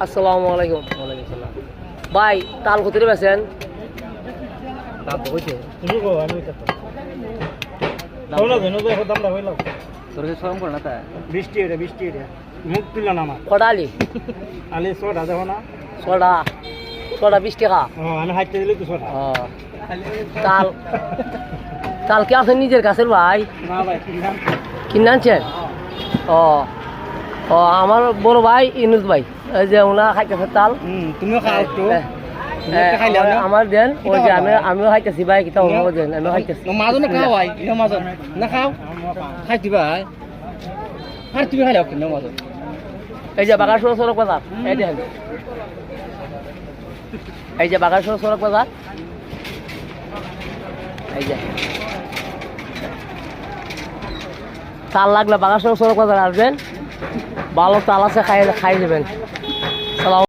আসসালামু আলাইকুম। ওয়ালাইকুম সালাম। ভাই তাল কতরে বেছেন? দাম তো হইছে। তুমি কো আমি কইতাম তাহলে দেন তো এখন দামটা হইলো তোর কাছে শরম করে না তা? 20 এটা মুখ তুলল না আমার কটা আলি? আলে 6 দেখো না ছটা ছটা 20 টাকা। আমি হাইতে দিলে তো 6 ও, তাল তাল কি আছে নিজের কাছের ভাই? না ভাই কিনে আনছেন? ও ও আমার বড় ভাই ইনুস ভাই, এই যে ওনা খাইতেছে তাল। তুমিও খাও তো আমার দেন, ওই যে আমিও খাইতেছি ভাই, কিতা অন্য দেন, আমিও খাইতেছি। মাজন খাও ভাই, ইনো মাজন না খাও খাইতি ভাই। আর তুমি খাইলাও কিনো মাজন। এই যে বাগার সড়ক বাজার, এই দেখেন, এই যে বাগার সড়ক বাজার, এই যে তাল লাগলে বাগার সড়ক বাজার আসবেন, ভালো তাল আছে, খাই খাই দেবেন। সালাম।